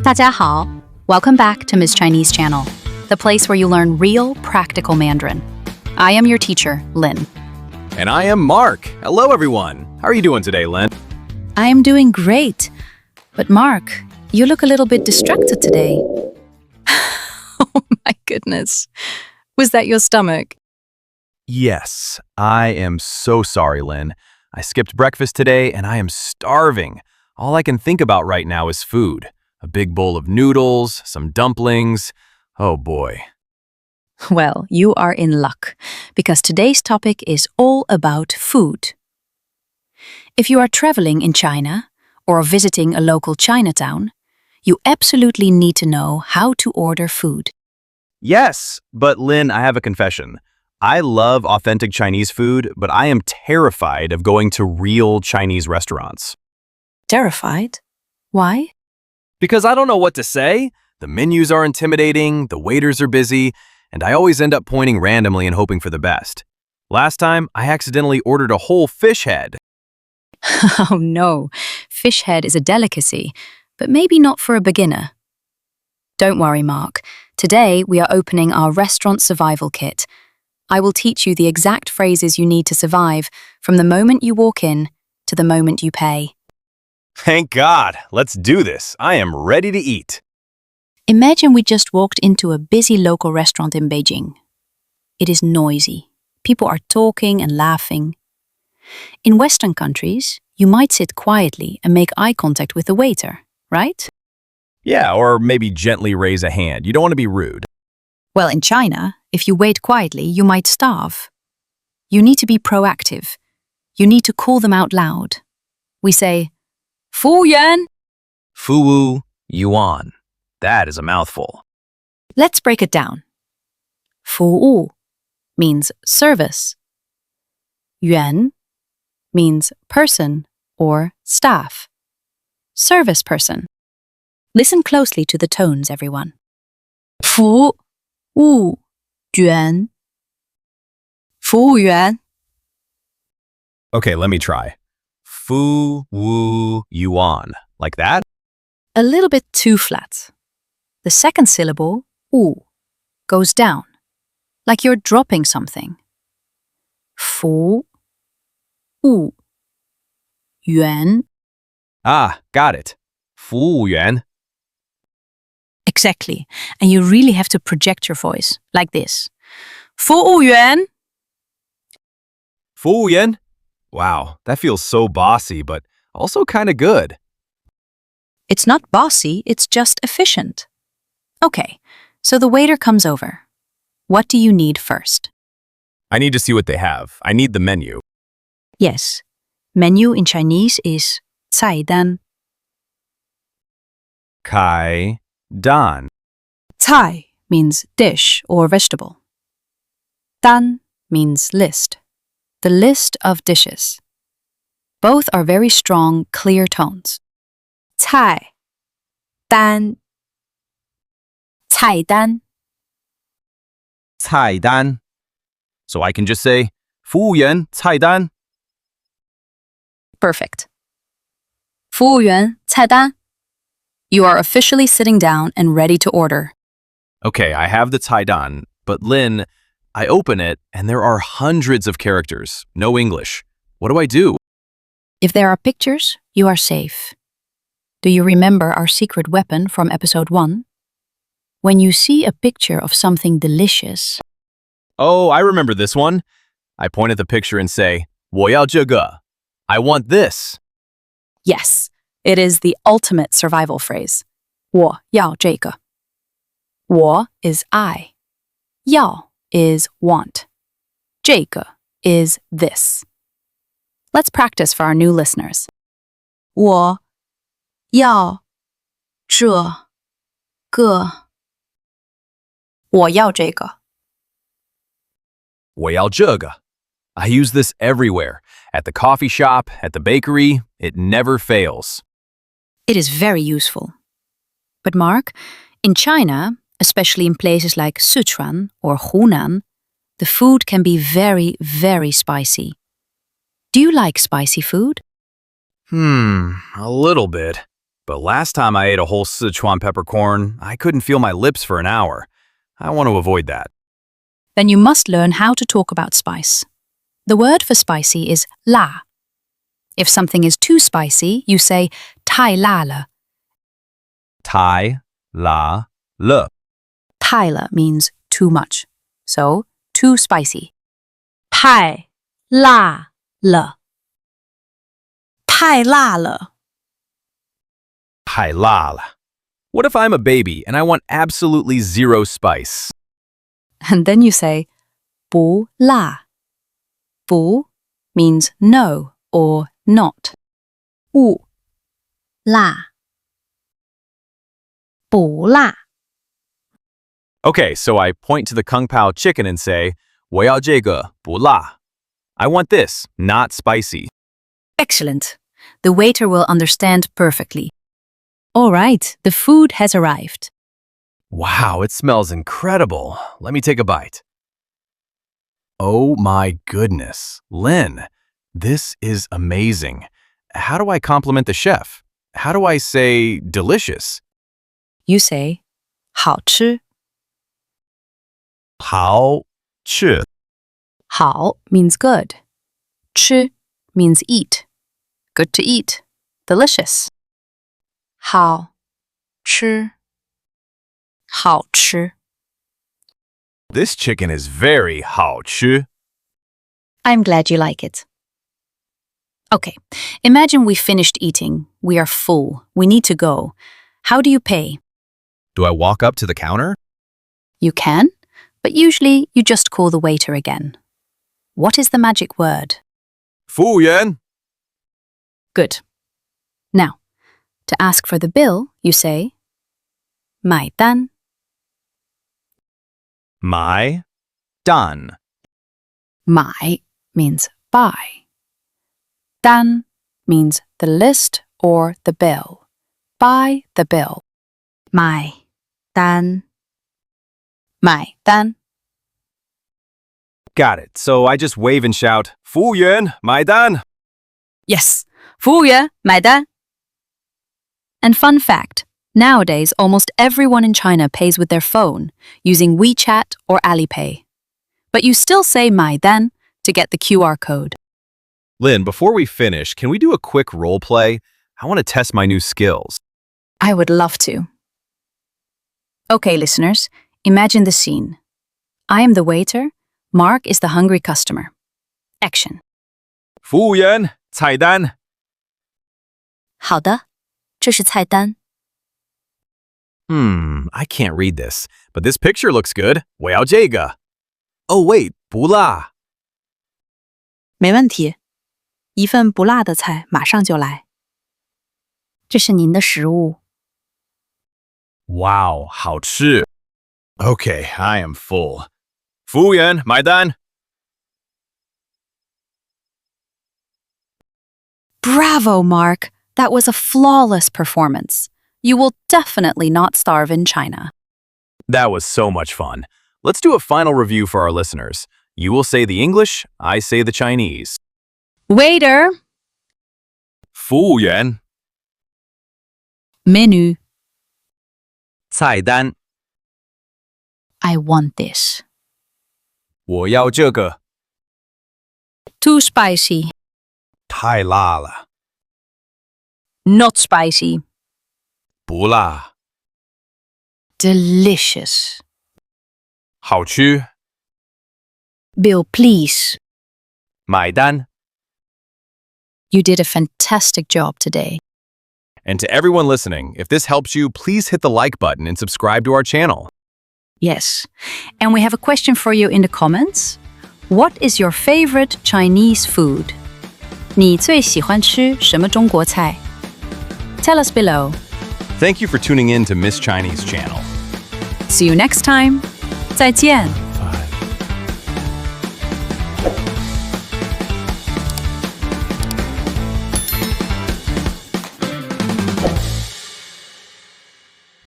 大家好, welcome back to Miss Chinese Channel, the place where you learn real, practical Mandarin. I am your teacher, Lynn. And I am Mark. Hello, everyone. How are you doing today, Lynn? I am doing great. But Mark, you look a little bit distracted today. Oh my goodness. Was that your stomach? Yes, I am so sorry, Lynn. I skipped breakfast today, and I am starving. All I can think about right now is food. A big bowl of noodles, some dumplings. Oh boy. Well, you are in luck, because today's topic is all about food. If you are traveling in China or visiting a local Chinatown, you absolutely need to know how to order food. Yes, but Lynn, I have a confession. I love authentic Chinese food, but I am terrified of going to real Chinese restaurants. Terrified? Why? Because I don't know what to say. The menus are intimidating, the waiters are busy, and I always end up pointing randomly and hoping for the best. Last time, I accidentally ordered a whole fish head. Oh no, fish head is a delicacy, but maybe not for a beginner. Don't worry, Mark. Today, we are opening our restaurant survival kit. I will teach you the exact phrases you need to survive from the moment you walk in to the moment you pay. Thank God. Let's do this. I am ready to eat. Imagine we just walked into a busy local restaurant in Beijing. It is noisy. People are talking and laughing. In Western countries, you might sit quietly and make eye contact with the waiter, right? Yeah, or maybe gently raise a hand. You don't want to be rude. Well, in China, if you wait quietly, you might starve. You need to be proactive. You need to call them out loud. We say, 服务员. Fu yuán. That is a mouthful. Let's break it down. 服务 means service. Yuán means person or staff. Service person. Listen closely to the tones, everyone. 服务员. 服务员. Okay, let me try. Fu yuán. Like that? A little bit too flat. The second syllable, 物, goes down, like you're dropping something. 服务员. Ah, got it. 服务员. Exactly. And you really have to project your voice, like this. 服务员. 服务员? Wow, that feels so bossy, but also kind of good. It's not bossy, it's just efficient. Okay, so the waiter comes over. What do you need first? I need to see what they have. I need the menu. Yes, menu in Chinese is 菜单. Kai dan. 菜 means dish or vegetable. 单 means list. The list of dishes. Both are very strong, clear tones. 菜单. 菜单. 菜单. So I can just say, 服务员菜单. Perfect. 服务员菜单. You are officially sitting down and ready to order. Okay, I have the caidan, but Lynn, I open it and there are hundreds of characters, no English. What do I do? If there are pictures, you are safe. Do you remember our secret weapon from episode 1? When you see a picture of something delicious, Oh, I remember this one. I point at the picture and say, 我要这个. I want this. yes, it is the ultimate survival phrase. 我要这个. 我 is I. 要 is want. 这个 is this. Let's practice for our new listeners. 我要这个. 我要这个. 我要这个. I use this everywhere. At the coffee shop, at the bakery, it never fails. It is very useful. But Mark, in China, especially in places like Sichuan or Hunan, the food can be very, very spicy. Do you like spicy food? A little bit. but last time I ate a whole Sichuan peppercorn, I couldn't feel my lips for an hour. I want to avoid that. Then you must learn how to talk about spice. The word for spicy is 辣. If something is too spicy, you say 太辣了. 太辣了. 太了 means too much. So, too spicy. 太辣了. 太辣了. 太辣了. What if I'm a baby and I want absolutely zero spice? And then you say 不辣. 不 means no or not. 不辣. 不辣. Okay, so I point to the Kung Pao chicken and say, 我要这个不辣. I want this, not spicy. Excellent. The waiter will understand perfectly. All right, the food has arrived. Wow, it smells incredible. Let me take a bite. Oh my goodness. Lynn, this is amazing. How do I compliment the chef? How do I say delicious? You say 好吃. 好吃. 好 means good. 吃 means eat. Good to eat. Delicious. 好吃. 好吃. This chicken is very 好吃. I'm glad you like it. Okay, imagine we finished eating. We are full. We need to go. How do you pay? Do I walk up to the counter? You can, but usually you just call the waiter again. What is the magic word? 服务员. Good. Now, to ask for the bill, you say 买单. 买单. 买 means buy. 单 means the list or the bill. Buy the bill. 买单. 买单. Got it. So I just wave and shout, 服务员,买单. Yes, 服务员买单. And fun fact, nowadays almost everyone in China pays with their phone, using WeChat or Alipay. But you still say 买单 to get the QR code. Lynn, before we finish, can we do a quick role play? I want to test my new skills. I would love to. Okay, listeners, imagine the scene. I am the waiter. Mark is the hungry customer. Action. 服务员,菜单. 好的，这是菜单。I can't read this, but this picture looks good. 我要这个. Oh wait, 不辣. 没问题，一份不辣的菜马上就来。这是您的食物。Wow, 好吃. Okay, I am full. 服务员,买单. Bravo, Mark. That was a flawless performance. You will definitely not starve in China. That was so much fun. Let's do a final review for our listeners. You will say the English, I say the Chinese. Waiter. 服务员. Menu. 菜单. I want this. 我要这个. Too spicy. 太辣了. Not spicy. 不辣. Delicious. 好吃. Bill, please. 买单. You did a fantastic job today. And to everyone listening, if this helps you, please hit the like button and subscribe to our channel. Yes. And we have a question for you in the comments. What is your favorite Chinese food? 你最喜欢吃什么中国菜? Tell us below. Thank you for tuning in to Miss Chinese Channel. See you next time. 再见.